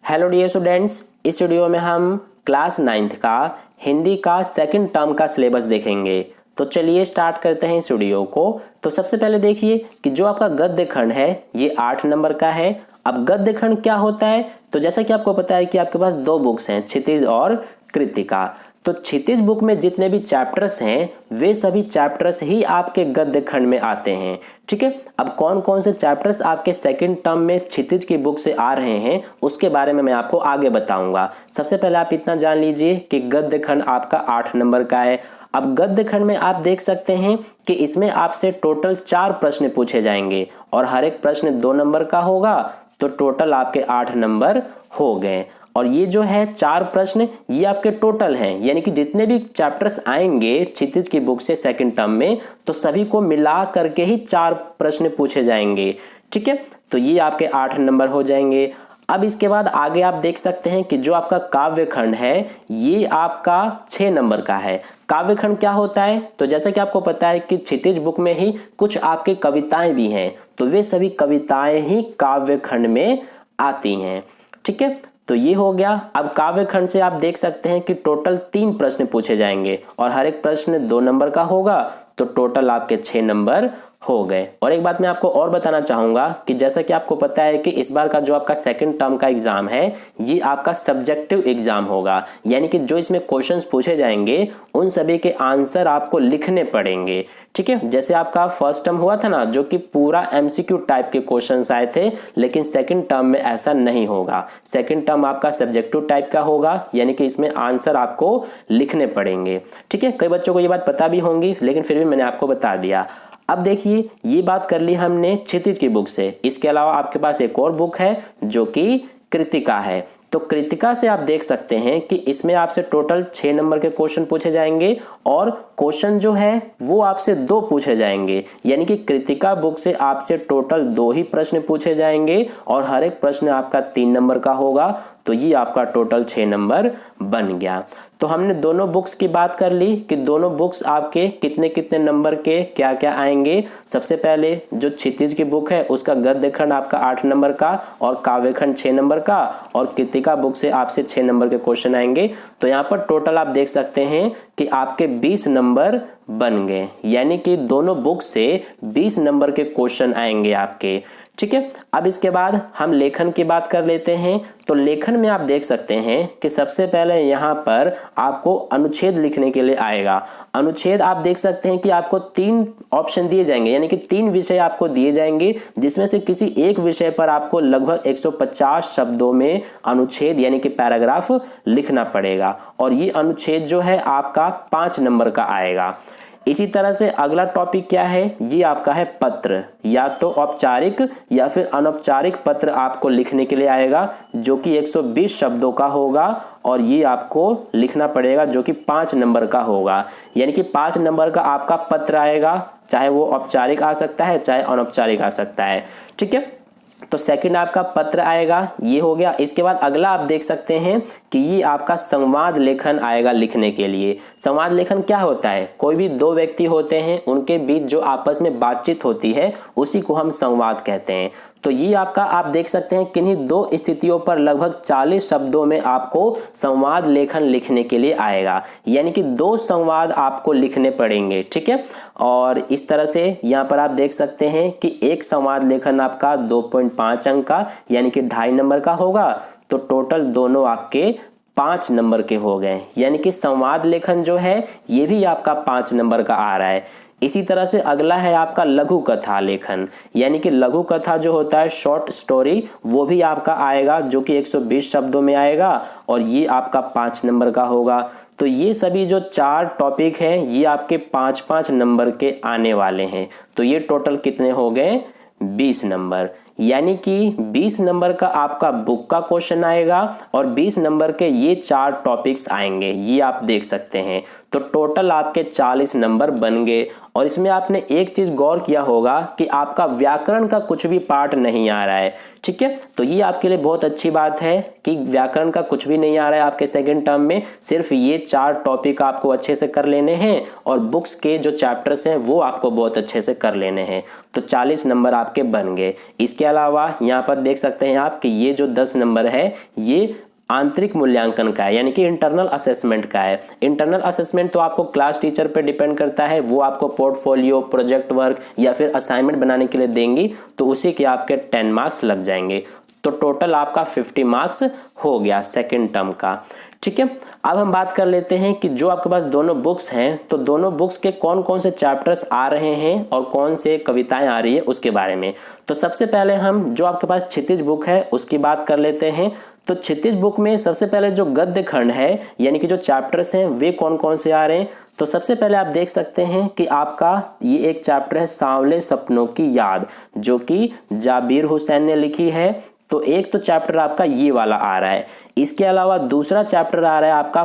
Hello dear students, इस video में हम क्लास 9th का हिंदी का सेकंड टर्म का सिलेबस देखेंगे। तो चलिए स्टार्ट करते हैं इस वीडियो को। तो सबसे पहले देखिए कि जो आपका गद्य खंड है ये 8 नंबर का है। अब गद्य खंड क्या होता है, तो जैसा कि आपको पता है कि आपके पास 2 बुक्स हैं, क्षितिज और कृतिका। तो क्षितिज बुक में जितने भी चैप्टर्स हैं वे सभी चैप्टर्स ही आपके गद्य खंड में आते हैं। ठीक है, अब कौन कौन से चैप्टर्स आपके सेकंड टर्म में क्षितिज की बुक से आ रहे हैं उसके बारे में मैं आपको आगे बताऊंगा। सबसे पहले आप इतना जान लीजिए कि गद्य खंड आपका 8 नंबर का है। अब गद्य खंड में आप देख सकते हैं कि इसमें आपसे टोटल 4 प्रश्न पूछे जाएंगे और हर एक प्रश्न 2 नंबर का होगा, तो टोटल आपके 8 नंबर हो गए। और ये जो है 4 प्रश्न ये आपके टोटल हैं, यानी कि जितने भी चैप्टर्स आएंगे क्षितिज की बुक से सेकंड टर्म में तो सभी को मिला करके ही 4 प्रश्न पूछे जाएंगे। ठीक है, तो ये आपके 8 नंबर हो जाएंगे। अब इसके बाद आगे आप देख सकते हैं कि जो आपका काव्य खंड है ये आपका 6 नंबर का है। काव्य खंड क्या होता है, तो जैसा कि आपको पता है कि क्षितिज बुक में ही कुछ आपके कविताएं भी हैं, तो वे सभी कविताएं ही काव्य खंड में आती हैं। ठीक है, तो ये हो गया। अब काव्य खंड से आप देख सकते हैं कि टोटल 3 प्रश्न पूछे जाएंगे और हर एक प्रश्न 2 नंबर का होगा, तो टोटल आपके 6 नंबर हो गए। और एक बात मैं आपको और बताना चाहूंगा कि जैसा कि आपको पता है कि इस बार का जो आपका सेकंड टर्म का एग्जाम है ये आपका सब्जेक्टिव एग्जाम होगा, यानी कि जो इसमें क्वेश्चंस पूछे जाएंगे उन सभी के आंसर आपको लिखने पड़ेंगे। ठीक है, जैसे आपका फर्स्ट टर्म हुआ था ना जो कि पूरा एमसीक्यू टाइप के क्वेश्चंस आए थे, लेकिन सेकंड टर्म में ऐसा नहीं होगा। सेकंड टर्म आपका सब्जेक्टिव टाइप का होगा, यानी कि इसमें आंसर आपको लिखने पड़ेंगे। ठीक है, कई बच्चों को ये बात पता भी होंगी, लेकिन फिर भी मैंने आपको बता दिया। अब देखिए ये बात कर ली हमने क्षितिज की बुक से, इसके अलावा आपके पास एक और बुक है जो कि कृतिका है। तो कृतिका से आप देख सकते हैं कि इसमें आपसे टोटल 6 नंबर के क्वेश्चन पूछे जाएंगे और क्वेश्चन जो है वो आपसे 2 पूछे जाएंगे, यानी कि कृतिका बुक से आपसे टोटल 2 ही प्रश्न पूछे जाएंगे और हर एक प्रश्न आपका 3 नंबर का होगा, तो ये आपका टोटल 6 नंबर बन गया। तो हमने दोनों बुक्स की बात कर ली कि दोनों बुक्स आपके कितने कितने नंबर के क्या क्या आएंगे। सबसे पहले जो क्षितिज की बुक है उसका गद्य खंड आपका 8 नंबर का और काव्य खंड 6 नंबर का, और कृतिका बुक से आपसे 6 नंबर के क्वेश्चन आएंगे। तो यहाँ पर टोटल आप देख सकते हैं कि आपके 20 नंबर बन गए, यानी कि दोनों बुक से 20 नंबर के क्वेश्चन आएंगे आपके। ठीक है, अब इसके बाद हम लेखन की बात कर लेते हैं। तो लेखन में आप देख सकते हैं कि सबसे पहले यहाँ पर आपको अनुच्छेद लिखने के लिए आएगा। अनुच्छेद आप देख सकते हैं कि आपको 3 ऑप्शन दिए जाएंगे, यानी कि 3 विषय आपको दिए जाएंगे, जिसमें से किसी एक विषय पर आपको लगभग 150 शब्दों में अनुच्छेद यानी कि पैराग्राफ लिखना पड़ेगा, और ये अनुच्छेद जो है आपका 5 नंबर का आएगा। इसी तरह से अगला टॉपिक क्या है, ये आपका है पत्र, या तो औपचारिक या फिर अनौपचारिक पत्र आपको लिखने के लिए आएगा, जो कि 120 शब्दों का होगा, और ये आपको लिखना पड़ेगा जो कि 5 नंबर का होगा। यानी कि 5 नंबर का आपका पत्र आएगा, चाहे वो औपचारिक आ सकता है चाहे अनौपचारिक आ सकता है। ठीक है, तो सेकंड आपका पत्र आएगा, ये हो गया। इसके बाद अगला आप देख सकते हैं कि ये आपका संवाद लेखन आएगा लिखने के लिए। संवाद लेखन क्या होता है, कोई भी 2 व्यक्ति होते हैं उनके बीच जो आपस में बातचीत होती है उसी को हम संवाद कहते हैं। तो ये आपका आप देख सकते हैं किन्हीं 2 स्थितियों पर लगभग 40 शब्दों में आपको संवाद लेखन लिखने के लिए आएगा, यानी कि 2 संवाद आपको लिखने पड़ेंगे। ठीक है, और इस तरह से यहाँ पर आप देख सकते हैं कि एक संवाद लेखन आपका 2.5 अंक का यानी कि 2.5 नंबर का होगा, तो टोटल दोनों आपके 5 नंबर के हो गए, यानी कि संवाद लेखन जो है ये भी आपका 5 नंबर का आ रहा है। इसी तरह से अगला है आपका लघु कथा लेखन, यानी कि लघु कथा जो होता है शॉर्ट स्टोरी, वो भी आपका आएगा जो कि 120 शब्दों में आएगा, और ये आपका 5 नंबर का होगा। तो ये सभी जो 4 टॉपिक हैं ये आपके 5-5 नंबर के आने वाले हैं। तो ये टोटल कितने हो गए, 20 नंबर, यानी कि 20 नंबर का आपका बुक का क्वेश्चन आएगा और 20 नंबर के ये 4 टॉपिक्स आएंगे, ये आप देख सकते हैं। तो टोटल आपके 40 नंबर बन गए। और इसमें आपने एक चीज गौर किया होगा कि आपका व्याकरण का कुछ भी पार्ट नहीं आ रहा है। ठीक है, तो ये आपके लिए बहुत अच्छी बात है कि व्याकरण का कुछ भी नहीं आ रहा है आपके सेकंड टर्म में। सिर्फ ये 4 टॉपिक आपको अच्छे से कर लेने हैं और बुक्स के जो चैप्टर्स हैं वो आपको बहुत अच्छे से कर लेने हैं। तो 40 नंबर आपके बन गए। इसके अलावा यहाँ पर देख सकते हैं आप कि ये जो 10 नंबर है ये आंतरिक मूल्यांकन का है, यानी कि इंटरनल असेसमेंट का है। इंटरनल असेसमेंट तो आपको क्लास टीचर पे डिपेंड करता है, वो आपको पोर्टफोलियो, प्रोजेक्ट वर्क या फिर असाइनमेंट बनाने के लिए देंगी, तो उसी के आपके 10 मार्क्स लग जाएंगे। तो टोटल आपका 50 मार्क्स हो गया सेकेंड टर्म का। ठीक है, अब हम बात कर लेते हैं कि जो आपके पास दोनों बुक्स हैं तो दोनों बुक्स के कौन कौन से चैप्टर्स आ रहे हैं और कौन से कविताएं आ रही है उसके बारे में। तो सबसे पहले हम जो आपके पास क्षितिज बुक है उसकी बात कर लेते हैं। तो क्षितिज बुक में सबसे पहले जो गद्य खंड है यानी कि जो चैप्टर्स हैं वे कौन कौन से आ रहे हैं। तो सबसे पहले आप देख सकते हैं कि आपका ये एक चैप्टर है सांवले सपनों की याद, जो कि जाबिर हुसैन ने लिखी है। तो एक तो चैप्टर आपका ये वाला आ रहा है। इसके अलावा दूसरा चैप्टर आ रहा है आपका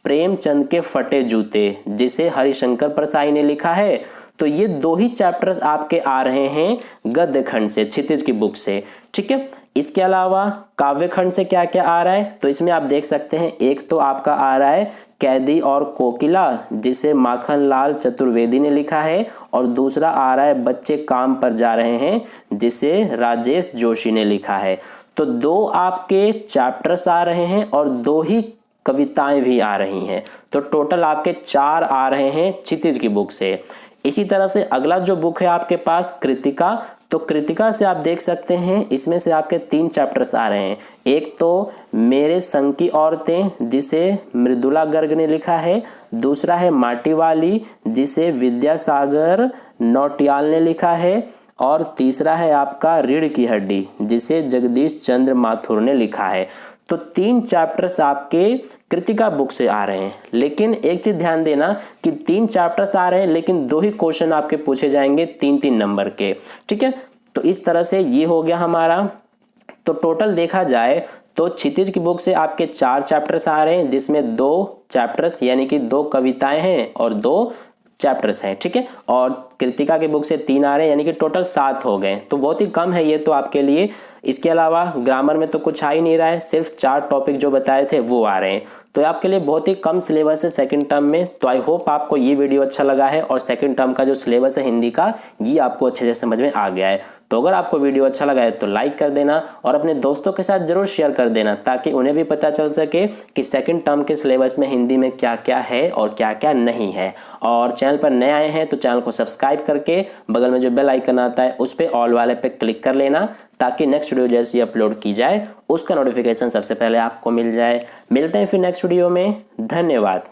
प्रेमचंद के फटे जूते, जिसे हरिशंकर परसाई ने लिखा है। तो ये 2 ही चैप्टर्स आपके आ रहे हैं गद्य खंड से, क्षितिज की बुक से। ठीक है, इसके अलावा काव्य खंड से क्या क्या आ रहा है तो इसमें आप देख सकते हैं एक तो आपका आ रहा है कैदी और कोकिला, जिसे माखनलाल चतुर्वेदी ने लिखा है, और दूसरा आ रहा है बच्चे काम पर जा रहे हैं, जिसे राजेश जोशी ने लिखा है। तो 2 आपके चैप्टर्स आ रहे हैं और 2 ही कविताएं भी आ रही हैं। तो टोटल आपके 4 आ रहे हैं क्षितिज की बुक से। इसी तरह से अगला जो बुक है आपके पास कृतिका। तो कृतिका से आप देख सकते हैं इसमें से आपके 3 चैप्टर्स आ रहे हैं। एक तो मेरे संग की औरतें, जिसे मृदुला गर्ग ने लिखा है। दूसरा है माटी वाली, जिसे विद्यासागर नौटियाल ने लिखा है। और तीसरा है आपका रीढ़ की हड्डी, जिसे जगदीश चंद्र माथुर ने लिखा है। तो 3 चैप्टर्स आपके कृतिका बुक से आ रहे हैं। लेकिन एक चीज ध्यान देना कि 3 चैप्टर्स आ रहे हैं लेकिन 2 ही क्वेश्चन आपके पूछे जाएंगे 3-3 नंबर के। ठीक है, तो इस तरह से ये हो गया हमारा। तो टोटल देखा जाए तो क्षितिज की बुक से आपके 4 चैप्टर्स आ रहे हैं, जिसमें 2 चैप्टर्स यानी कि 2 कविताएं हैं और 2 चैप्टर्स हैं। ठीक है, और कृतिका के बुक से 3 आ रहे हैं, यानी कि टोटल 7 हो गए। तो बहुत ही कम है ये तो आपके लिए। इसके अलावा ग्रामर में तो कुछ आ ही नहीं रहा है, सिर्फ 4 टॉपिक जो बताए थे वो आ रहे हैं। तो आपके लिए बहुत ही कम सिलेबस है सेकंड टर्म में। तो आई होप आपको ये वीडियो अच्छा लगा है और सेकंड टर्म का जो सिलेबस है हिंदी का ये आपको अच्छे से समझ में आ गया है। तो अगर आपको वीडियो अच्छा लगा है तो लाइक कर देना और अपने दोस्तों के साथ जरूर शेयर कर देना, ताकि उन्हें भी पता चल सके कि सेकंड टर्म के सिलेबस में हिंदी में क्या क्या है और क्या क्या नहीं है। और चैनल पर नए आए हैं तो चैनल को सब्सक्राइब करके बगल में जो बेल आइकन आता है उस पर ऑल वाले पे क्लिक कर लेना, ताकि नेक्स्ट वीडियो जैसी अपलोड की जाए उसका नोटिफिकेशन सबसे पहले आपको मिल जाए। मिलते हैं फिर नेक्स्ट वीडियो में। धन्यवाद।